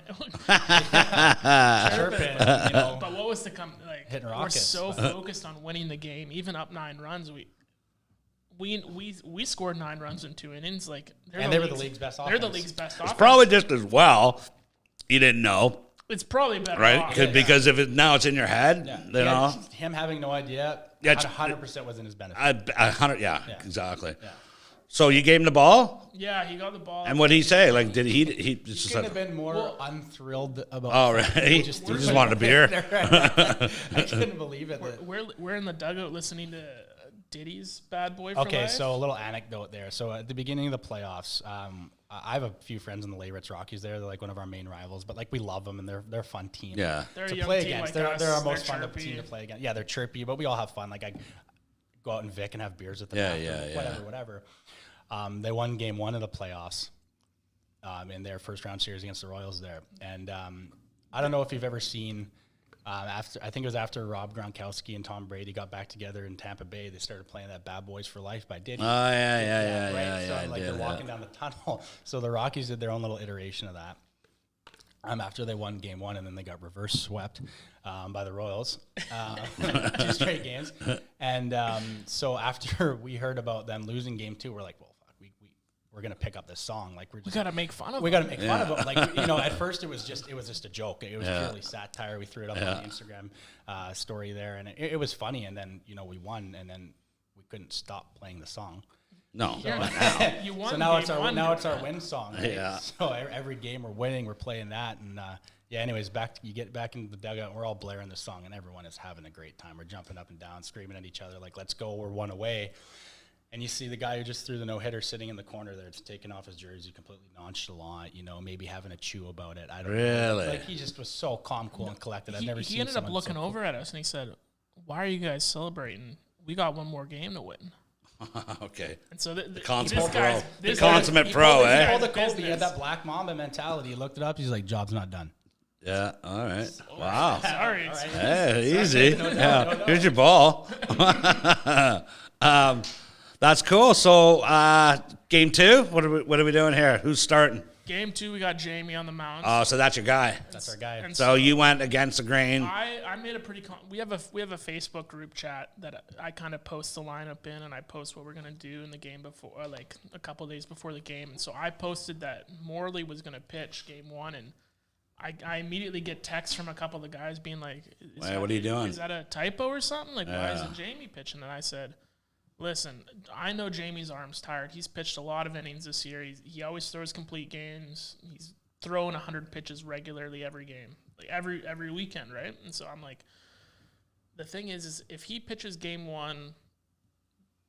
you know, But what was to come? Like, Hitting we're rockets, so focused on winning the game, even up 9 runs. We scored 9 runs in 2 innings. Like, they were the league's best offense. They're the league's best offense. Probably just as well. You didn't know, It's probably better right? off. Because if now it's in your head, you know. Him having no idea, Yeah, 100% was in his benefit. 100, exactly. Yeah. So you gave him the ball, Yeah, he got the ball. and what did he say? Like, did he just He said, couldn't have been more unthrilled about. "Oh, right, he just wanted a beer." I couldn't believe it. We're in the dugout listening to Diddy's "Bad Boy for Okay, Life." so a little anecdote there. So at the beginning of the playoffs, I have a few friends in the Leyritz Rockies there. They're like one of our main rivals, but like we love them and they're a fun team. Yeah. They're a to young play team against. like They're us. our most They're fun chirpy. team to play against. Yeah, they're chirpy, but we all have fun. Like I go out and Vic and have beers with them. Yeah, after, whatever. They won game 1 of the playoffs in their first round series against the Royals there. And I don't know if you've ever seen after I think it was after Rob Gronkowski and Tom Brady got back together in Tampa Bay, they started playing that "Bad Boys for Life" by Diddy. Oh yeah. So like they're walking down the tunnel. So the Rockies did their own little iteration of that. After they won game 1 and then they got reverse swept by the Royals, 2 straight games. And so after we heard about them losing game 2, we're like, well, fuck, we're gonna pick up this song. Like We gotta make fun of. we them. got to make fun of it. Like, you know, at first it was just a joke. It was purely satire. We threw it up on the Instagram story there, and it was funny. And then, you know, we won, and then we couldn't stop playing the song. No. You won. So now game it's our win song. Right? Yeah. So every game we're winning, we're playing that, and anyways, you get back into the dugout, and we're all blaring the song, and everyone is having a great time. We're jumping up and down, screaming at each other like, "Let's go! We're 1 away." And you see the guy who just threw the no-hitter sitting in the corner there, just taking off his jersey, completely nonchalant, you know, maybe having a chew about it. I don't know. Really? Like, he just was so calm, cool, and collected. I've never seen He ended up someone looking so over at us and he said, "Why are you guys celebrating? We got 1 more game to win." Okay. And so the consummate this guy's- pro. this The consummate guy's- pro, this eh? guy's All the Kobe, he business. had that Black Mamba mentality. He looked it up. He's like, "Job's not done." Yeah. All right. Wow. Sorry. Hey, easy. Yeah. Here's your ball. That's cool. So, game 2. What are we doing here? Who's starting? Game 2, we got Jamie on the mound. Oh, so that's your guy. That's our guy. And So you went against the grain. I made a pretty. We have a Facebook group chat that I kind of post the lineup in, and I post what we're gonna do in the game before, like a couple days before the game. And so I posted that Morley was gonna pitch game 1, and I immediately get texts from a couple of the guys being like, Hey, what are you doing? Is that a typo or something? Like, why isn't Jamie pitching? And I said, listen, I know Jamie's arm's tired. He's pitched a lot of innings this year. He always throws complete games. He's throwing 100 pitches regularly every game, like every weekend, right? And so I'm like, the thing is if he pitches game 1,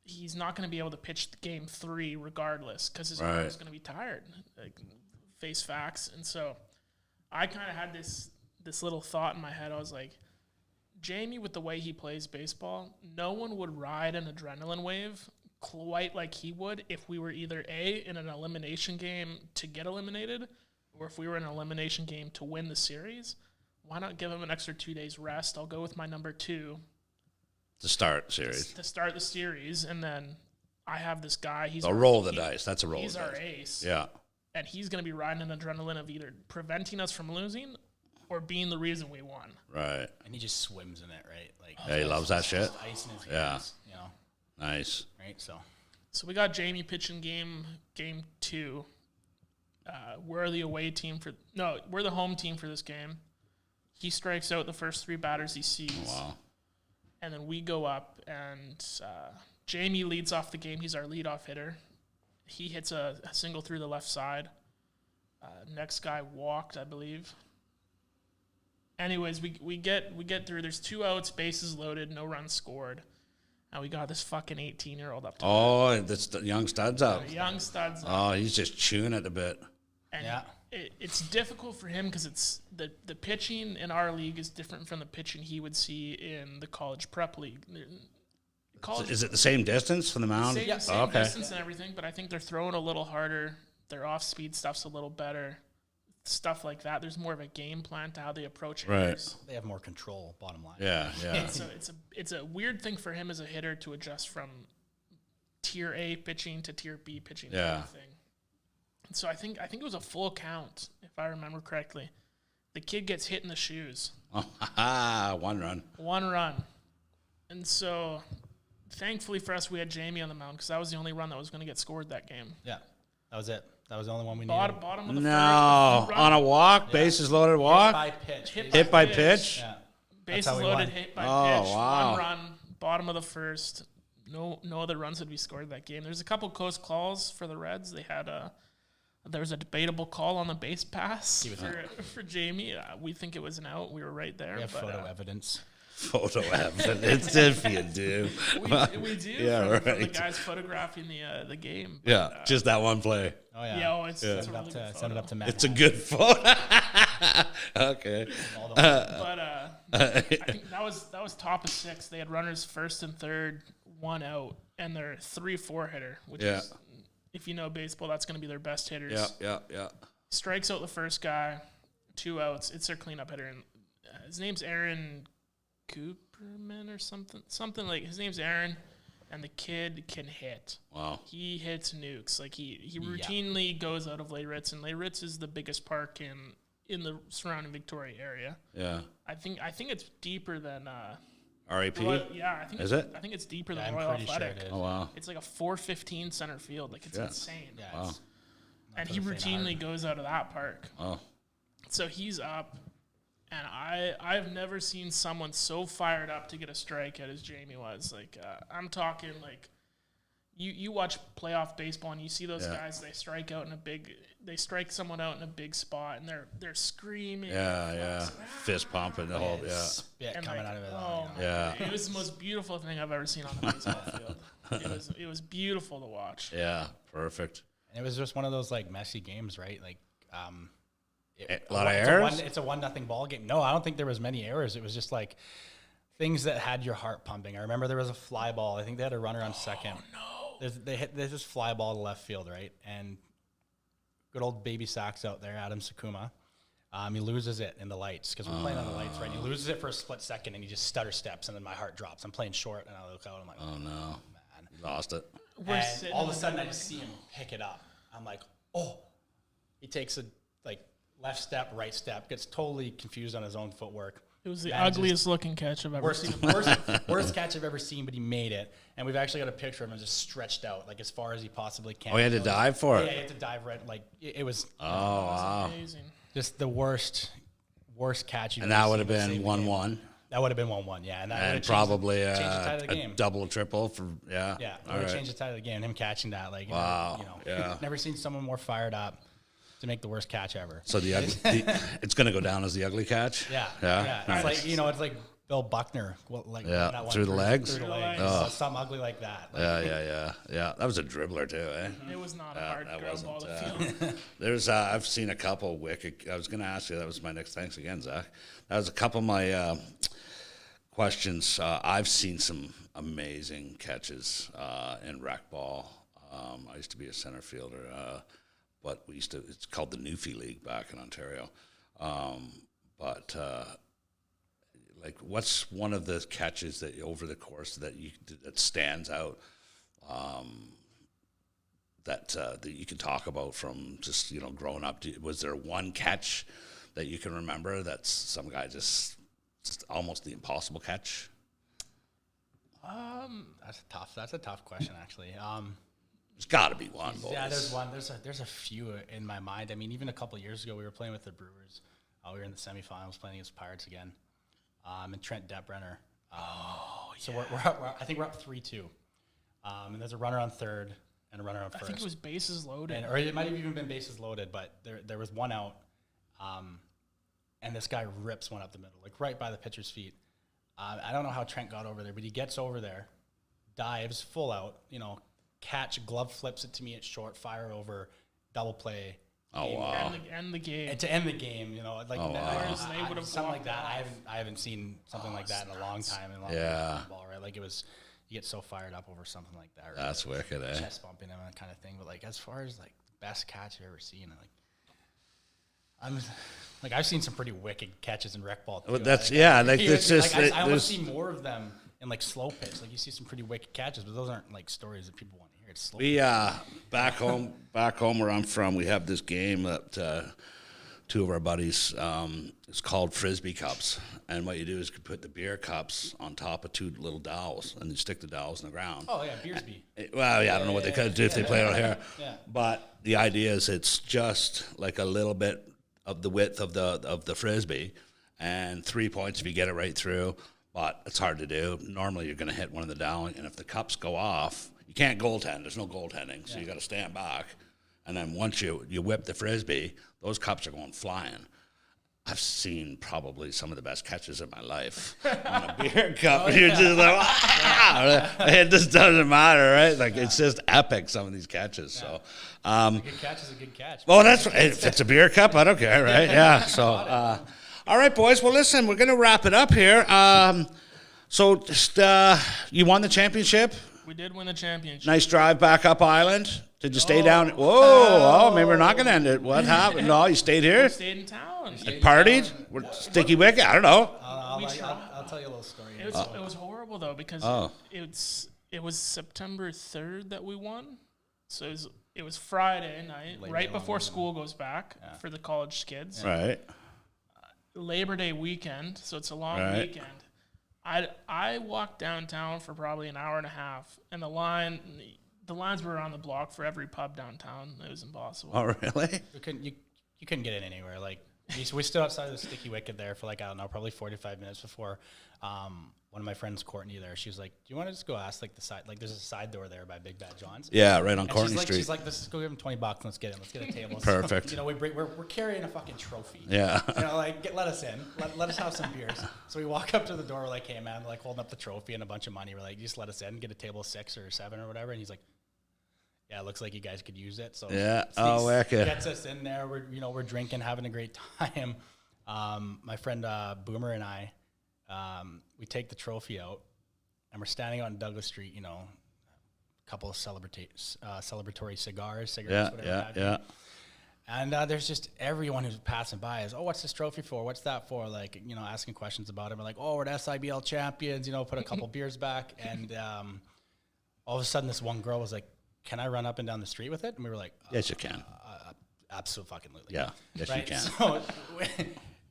he's not going to be able to pitch game 3 regardless because his arm is going to be tired. Like, face facts. And so I kind of had this little thought in my head. I was like, Jamie, with the way he plays baseball, no one would ride an adrenaline wave quite like he would if we were either A, in an elimination game to get eliminated, or if we were in an elimination game to win the series. Why not give him an extra 2 days rest? I'll go with my number 2 To start series. to start the series, and then I have this guy. He's A roll of the dice. That's a roll of He's the our dice. ace. Yeah. And he's going to be riding an adrenaline of either preventing us from losing or being the reason we won. Right. And he just swims in it, right? Like, Yeah, he loves that shit. ice in his Yeah. hands, you know, Nice. right? So So we got Jamie pitching game 2. We're the we're the home team for this game. He strikes out the first 3 batters he sees. Wow. And then we go up, and Jamie leads off the game. He's our leadoff hitter. He hits a single through the left side. Next guy walked, I believe. Anyways, we get through. There's 2 outs, bases loaded, no runs scored. And we got this fucking 18-year-old up to Oh, that's the young stud's out. the young studs. Oh, he's just chewing it a bit. And Yeah. it's difficult for him because it's the pitching in our league is different from the pitching he would see in the college prep league. College Is it the same distance from the mound? same distance and everything, but I think they're throwing a little harder. Their off-speed stuff's a little better. Stuff like that. There's more of a game plan to how they approach hitters. they have more control, bottom line. Yeah, yeah. So it's a weird thing for him as a hitter to adjust from tier A pitching to tier B pitching. Yeah. And everything. So I think it was a full count, if I remember correctly. The kid gets hit in the shoes. Oh, one run. One run. And so, thankfully for us, we had Jamie on the mound because that was the only run that was going to get scored that game. Yeah, that was it. That was the only one we needed. Bottom of the No, first. on a walk, bases loaded walk, Hit by pitch. hit by pitch. Yeah. Bases how we loaded, won. hit by Oh, pitch. wow. One run, bottom of the first. No other runs had we scored that game. There's a couple close calls for the Reds. They had there was a debatable call on the base pass for Jamie. We think it was an out. We were right there. We have but, photo evidence. Photo evidence if you do. We do Yeah, from the right. guys photographing the game. But, Yeah, just that one play. Oh yeah. Yeah, it's a Send really good it up to Matt. It's a good photo. Okay. But I think that was top of 6. They had runners first and third, one out, and their 3-4 hitter, which is, if you know baseball, that's going to be their best hitters. Yeah. Strikes out the first guy, 2 outs. It's their cleanup hitter, and his name's Aaron Cooperman or something like. His name's Aaron, and the kid can hit. Wow. He hits nukes. Like he routinely goes out of Leyritz, and Leyritz is the biggest park in the surrounding Victoria area. Yeah. I think it's deeper than RAP? yeah, Is it? I think it's deeper than I'm Royal pretty sure Athletic. it is. Oh, wow. It's like a 415 center field. Like it's insane. Yeah. Wow. It's And for he the faint of routinely heart. goes out of that park. Oh. So he's up, and I've never seen someone so fired up to get a strikeout as Jamie was. Like I'm talking like you watch playoff baseball and you see those guys, they strike someone out in a big spot and they're screaming. Yeah. Fist pumping the whole. Yeah. Spit And coming like, out of it. oh my Yeah. God. It was the most beautiful thing I've ever seen on a baseball field. It was beautiful to watch. Yeah. Perfect. And it was just one of those like messy games, right? Like A lot of errors? It's a 1-0 ball game. No, I don't think there was many errors. It was just like things that had your heart pumping. I remember there was a fly ball. I think they had a runner on second. No. There's this fly ball to left field, right? And good old baby Sacks out there, Adam Sakuma. He loses it in the lights because we're playing on the lights, right? He loses it for a split second and he just stutter steps and then my heart drops. I'm playing short and I look out. I'm like, Oh, no. man. Lost it. We're sitting And all of a in the sudden, I middle just of the see him pick it up. I'm like, oh. He takes a left step, right step, gets totally confused on his own footwork. It was the Manages- ugliest looking catch I've ever seen. Worst catch I've ever seen, but he made it. And we've actually got a picture of him just stretched out, like as far as he possibly can. Oh, he had to dive for it? Yeah, he had to dive right. Like it was Oh, wow. Amazing. just the worst catch you've And ever that would seen have to been save the game. 1-1. That would have been 1-1, yeah. And that And would've probably changed the tide of the a game. double, triple for, Yeah, All it would have right. changed the tide of the game. And him catching that, like, Wow, yeah. never seen someone more fired up to make the worst catch ever. So it's going to go down as the ugly catch? Yeah. Yeah. It's like, it's like Bill Buckner. Yeah, that one through the legs? Through the Through the legs. legs. Something ugly like that. Yeah. That was a dribbler, too, eh? It was not a Yeah, hard that ground wasn't, ball to field. There's, I've seen a couple wicked. I was going to ask you. That was my next. Thanks again, Zach. That was a couple of my questions. I've seen some amazing catches in rec ball. I used to be a center fielder, but it's called the Newfie League back in Ontario. Like, what's one of the catches that over the course that stands out? That you can talk about from just growing up? Was there one catch that you can remember that's some guy just almost the impossible catch? That's a tough question, actually. There's got to be one. Boys. Yeah, there's one. There's a few in my mind. I mean, even a couple of years ago, we were playing with the Brewers. We were in the semifinals playing against Pirates again. And Trent Depprenner. So we're up, I think we're up 3-2. And there's a runner on third and a runner on first. I think it was bases loaded. Or it might have even been bases loaded, but there was one out. And this guy rips one up the middle, like right by the pitcher's feet. I don't know how Trent got over there, but he gets over there, dives, full out, catch, glove flips it to me at short, fire over, double play. Oh, wow. End the game. And to end the game, like Whereas they would have something like walked that. off. I haven't seen something like that in a long time. Yeah. Ball, right? Like it was, you get so fired up over something like that. Right? That's wicked, eh? Chest bumping him and that kind of thing. But like as far as like the best catch I've ever seen, I've seen some pretty wicked catches in rec ball. Too. Well, that's it's just I almost see more of them in like slow pitch. Like you see some pretty wicked catches, but those aren't like stories that people want to hear. It's slow. We back home where I'm from, we have this game that two of our buddies. It's called Frisbee Cups, and what you do is you put the beer cups on top of two little dowels, and you stick the dowels in the ground. Oh yeah, Beersby. Well, yeah, I don't know what they could do if they play it out here. Yeah. But the idea is it's just like a little bit of the width of the Frisbee, and 3 points if you get it right through. But it's hard to do. Normally, you're going to hit one of the dowling, and if the cups go off, you can't goaltend. There's no goaltending, so you got to stand back. And then once you whip the Frisbee, those cups are going flying. I've seen probably some of the best catches of my life on a beer cup. You're just like, it just doesn't matter, right? Like, it's just epic, some of these catches. So, A good catch is a good catch. well, that's if it's a beer cup, I don't care, right? Yeah. So, all right, boys. Well, listen, we're going to wrap it up here. So, just you won the championship. We did win the championship. Nice drive back up Island. Did you stay down? Whoa! Maybe we're not going to end it. What happened? No, you stayed here. We stayed in town. Partied? We're sticky wicket? I don't know. I'll tell you a little story. It was horrible though because it was September 3rd that we won. So it was Friday night, right before school goes back for the college kids. Right. Labor Day weekend, so it's a long weekend. I walked downtown for probably an hour and a half, and the lines were around the block for every pub downtown. It was impossible. Oh, really? You couldn't get in anywhere. Like we stood outside the sticky wicket there for like, I don't know, probably 45 minutes before one of my friends, Courtney, there. She was like, "Do you want to just go ask like the side? Like, there's a side door there by Big Bad John's." Yeah, right on And Courtney Street. She's like, "Let's just go give him $20. Let's get in. Let's get a table." Perfect. So, we're carrying a fucking trophy. Yeah. Like let us in. Let us have some beers. So we walk up to the door. We're like, "Hey man," we're like holding up the trophy and a bunch of money. We're like, "Just let us in. Get a table of 6 or 7 or whatever." And he's like, "Yeah, it looks like you guys could use it." So Yeah. gets us in there. We're drinking, having a great time. My friend Boomer and I, we take the trophy out, and we're standing out in Douglas Street. A couple of celebratory cigarettes, whatever. Yeah. And there's just everyone who's passing by is, "Oh, what's this trophy for? What's that for?" Like, asking questions about it. We're like, "Oh, we're the SIBL champions." Put a couple beers back, and all of a sudden, this one girl was like, "Can I run up and down the street with it?" And we were like, Yes, you can. Absolutely. Yeah. Yes, you can. So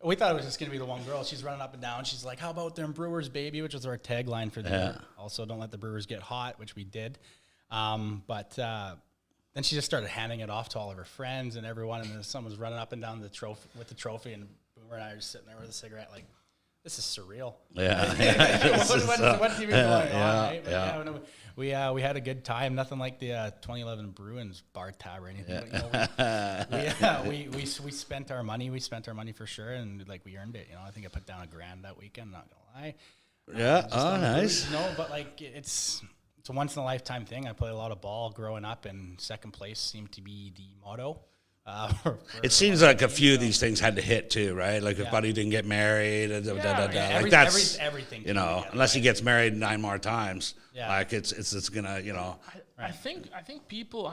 we thought it was just going to be the one girl. She's running up and down. She's like, "How about them Brewers, baby?" Which was our tagline for the year. Also, don't let the Brewers get hot, which we did. But then she just started handing it off to all of her friends and everyone. And then someone was running up and down with the trophy. And Boomer and I are just sitting there with a cigarette like, this is surreal. Yeah. What's even going on, right? But we had a good time. Nothing like the 2011 Bruins bar tab or anything. But, we spent our money. We spent our money for sure, and like we earned it. I think I put down $1,000 that weekend. Not gonna lie. Yeah. Nice. Booze, but like it's a once in a lifetime thing. I played a lot of ball growing up, and second place seemed to be the motto. It seems like a few of these things had to hit too, right? Like if Buddy didn't get married, like that's everything. Unless he gets married 9 more times, like it's gonna, I think people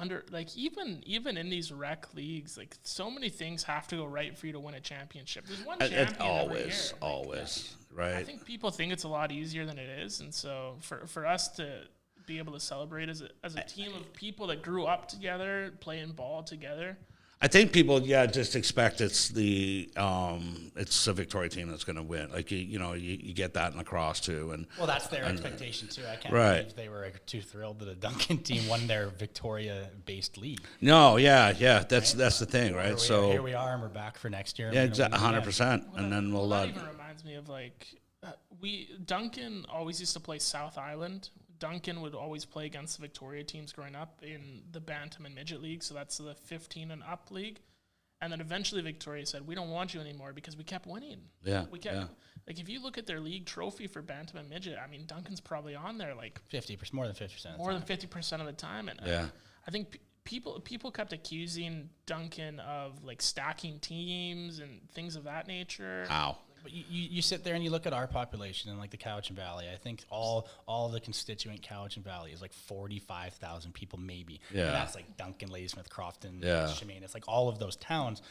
even in these rec leagues, like so many things have to go right for you to win a championship. There's one champion every year. Always, right? I think people think it's a lot easier than it is, and so for us to be able to celebrate as a team of people that grew up together, playing ball together. I think people, just expect it's the Victoria team that's going to win. Like you get that in lacrosse too, and well, that's their expectation too. I can't believe they were too thrilled that a Duncan team won their Victoria-based league. No, that's the thing, right? So here we are, and we're back for next year. Yeah, exactly, 100%, and then we'll. That even reminds me of Duncan always used to play South Island. Duncan would always play against the Victoria teams growing up in the Bantam and Midget League, so that's the 15 and up league. And then eventually Victoria said, "We don't want you anymore," because we kept winning. Yeah, we kept like if you look at their league trophy for Bantam and Midget, I mean Duncan's probably on there like 50%, more than 50%. More than 50% of the time, and I think people kept accusing Duncan of like stacking teams and things of that nature. How? But you sit there and you look at our population in like the Cowichan Valley. I think all the constituent Cowichan Valley is like 45,000 people maybe. Yeah. And that's like Duncan, Ladysmith, Crofton, Shemaine. It's like all of those towns.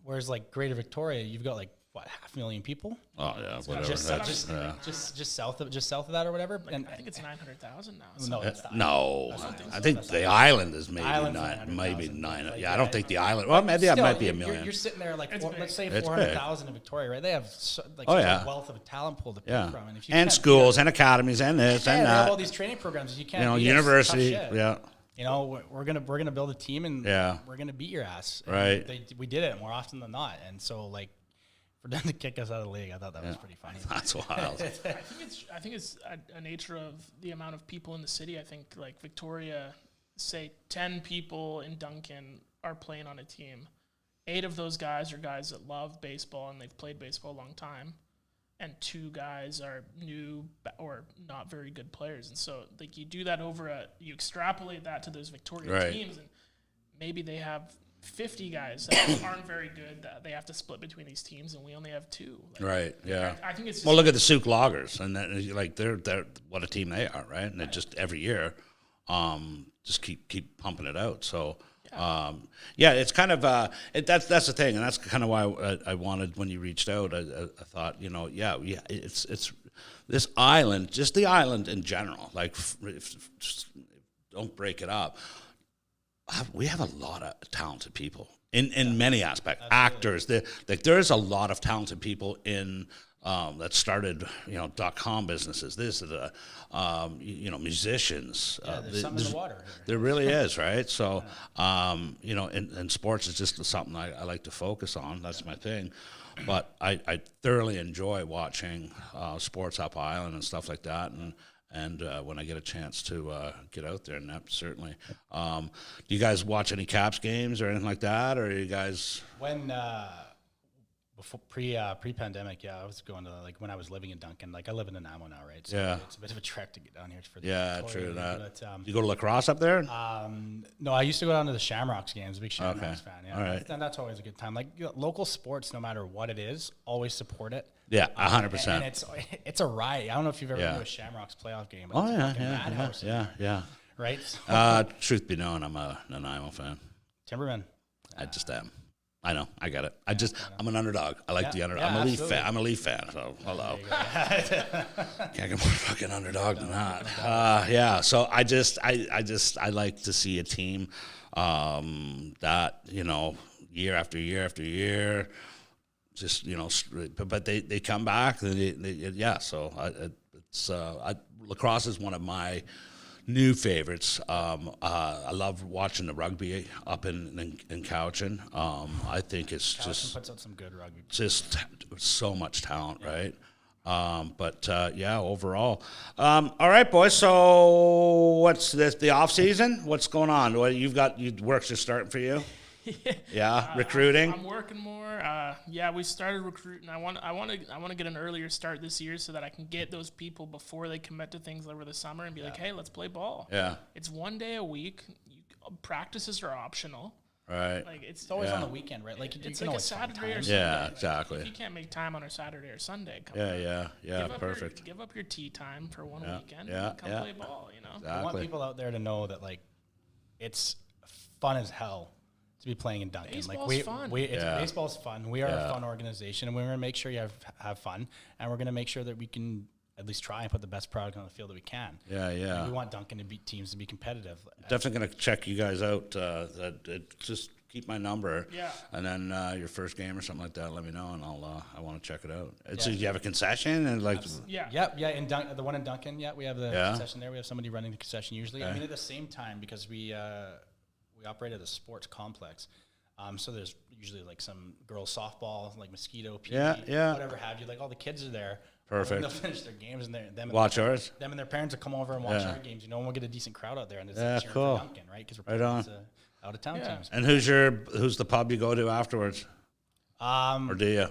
Whereas like Greater Victoria, you've got like what, 500,000 people? Oh yeah, whatever. Just That's, south of that or whatever. And I think it's 900,000 now. no, it's not. No, I think the island is maybe Island's 9, maybe 900,000. 9. Like, Yeah, I don't think the island. Well, maybe that Still, might be a you're- million. You're sitting there like, It's big. let's say It's 400,000 in Victoria, right? They have such Oh, a yeah. wealth of a talent pool to pick Yeah, from. And if you and can't schools and academies and this beat it, and they have all that. these training programs. You can't. You know, beat us. Tough university. shit. Yeah, You know, we're gonna build a team and Yeah. we're gonna beat your ass. And Right. we did it more often than not, and so like for them to kick us out of the league, I thought that was pretty funny. that's wild. I think it's a nature of the amount of people in the city. I think like Victoria, say 10 people in Duncan are playing on a team. 8 of those guys are guys that love baseball and they've played baseball a long time, and 2 guys are new or not very good players. And so like you do that you extrapolate that to those Victoria Right. teams, and maybe they have 50 guys that aren't very good that they have to split between these teams, and we only have 2. Like, Right. Yeah. I think it's just Well, look at the Souk Loggers, and then, like they're what a team they are, right? And they just every year, just keep pumping it out. So, it's kind of that's the thing, and that's kind of why I wanted when you reached out. I thought, it's this island, just the island in general. Like, just don't break it up. We have a lot of talented people in many aspects. Absolutely. Actors, there's a lot of talented people in that started, .com businesses. Musicians. There's something in the water here. There really is, right? So, and sports is just something I like to focus on. That's my thing. But I thoroughly enjoy watching sports up island and stuff like that, and when I get a chance to get out there, and that certainly. Do you guys watch any Caps games or anything like that, or are you guys? When before pre-pandemic, I was going to when I was living in Duncan. Like I live in Nanaimo now, right? So Yeah. it's a bit of a trek to get down here for the True Victoria that. League, but, You go to lacrosse up there? no, I used to go down to the Shamrocks games. Big Shamrocks Okay. fan. Yeah, All right. and that's always a good time. Like local sports, no matter what it is, always support it. Yeah, And 100%. it's a riot. I don't know if you've ever Yeah. been to a Shamrocks playoff game. But Oh it's a yeah, fucking madhouse in there, yeah. right? Truth be known, I'm a Nanaimo fan. Timberman. I just am. I know. I get it. I'm an underdog. I like Yeah, the underdog. yeah, I'm a Leaf absolutely. fan. I'm a Leaf fan. So hello. Can't get more fucking underdog than that. So I like to see a team that year after year after year, just but they come back. So lacrosse is one of my new favorites. I love watching the rugby up in Cowichan. I think it's Cowichan just puts out some good rugby. just so much talent, right? Overall. All right, boys. So what's this? The off season? What's going on? Work's just starting for you? Yeah, recruiting. I'm working more. We started recruiting. I want to get an earlier start this year so that I can get those people before they commit to things over the summer and be like, hey, let's play ball. Yeah. It's 1 day a week. Practices are optional. Right. Like it's It's always on the weekend, right? Like it's you can like a always find Saturday or time. Sunday. Yeah, exactly. If you can't make time on a Saturday or Sunday, come Yeah. Give up Perfect. give up your tea time for one weekend. Yeah, And come yeah. play ball. I want Exactly. people out there to know that it's fun as hell to be playing in Duncan. Baseball's fun. Baseball's fun. We are Yeah. a fun organization, and we're going to make sure you have fun, and we're going to make sure that we can at least try and put the best product on the field that we can. Yeah. We want Duncan to beat teams to be competitive. Definitely going to check you guys out. Just keep my number. Yeah. And then your first game or something like that, let me know, and I want to check it out. So you have a concession and Yeah. Yep, in the one in Duncan, we have the Yeah. concession there. We have somebody running the concession usually. I mean, at the same time, because we operate at a sports complex, so there's usually some girls softball, mosquito, PE, Yeah. whatever have you. All the kids are there. Perfect. They'll finish their games and Watch ours. Them and their parents will come over and watch Yeah. our games. And we'll get a decent crowd out there, and it's cheering cool. for Duncan, right? Because we're Right playing on. against out of town Yeah. teams. And who's the pub you go to afterwards, or do you?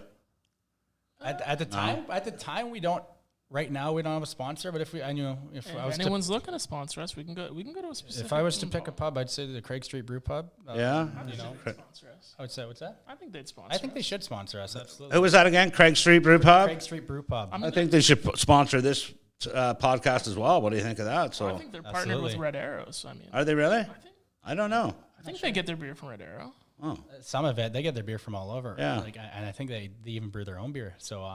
At the time we don't. Right now we don't have a sponsor, but if anyone's looking to sponsor us, we can go to a specific. if I was to pick a pub, I'd say the Craig Street Brew Pub. Yeah. I think they'd sponsor us. I would say, what's that? I think they'd sponsor I think us. they should sponsor us. Absolutely. Who was that again? Craig Street Brew Pub. Craig Street Brew Pub. I think they should sponsor this podcast as well. What do you think of that? So, I think they're partnered with Absolutely. Red Arrow. So I mean, are they really? I think I don't know. they get their beer from Red Arrow. Oh, Some of it, they get their beer from all over. Yeah. And I think they even brew their own beer. So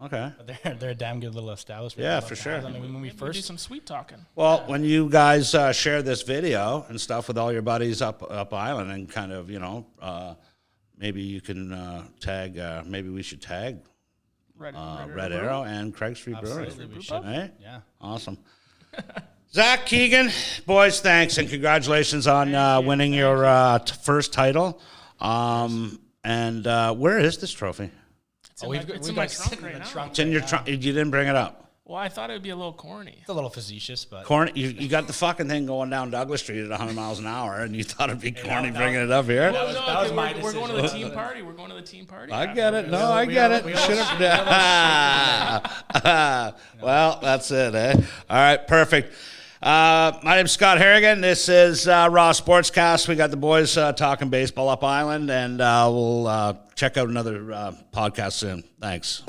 okay. they're a damn good little establishment. Yeah, for sure. I mean, when we Maybe we do first some sweet talking. Well, when you guys share this video and stuff with all your buddies up island and kind of, maybe you can tag, maybe we should tag Red Arrow and Craig Street Brewery. Absolutely, we should. Hey? Yeah. Awesome. Zach, Keegan, boys, thanks and congratulations on winning your first title. And where is this trophy? It's in my trunk right now. It's in your trunk. You didn't bring it up. Well, I thought it would be a little corny. It's a little facetious, but Corny, you got the fucking thing going down Douglas Street at 100 miles an hour, and you thought it'd be corny bringing it up here. Well, that was my we're going to the decision. team party. We're going to the team party. I get it. No, I get it. Well, that's it, eh? All right, perfect. My name's Scott Harrigan. This is Raw Sportscast. We got the boys talking baseball up island, and we'll check out another podcast soon. Thanks.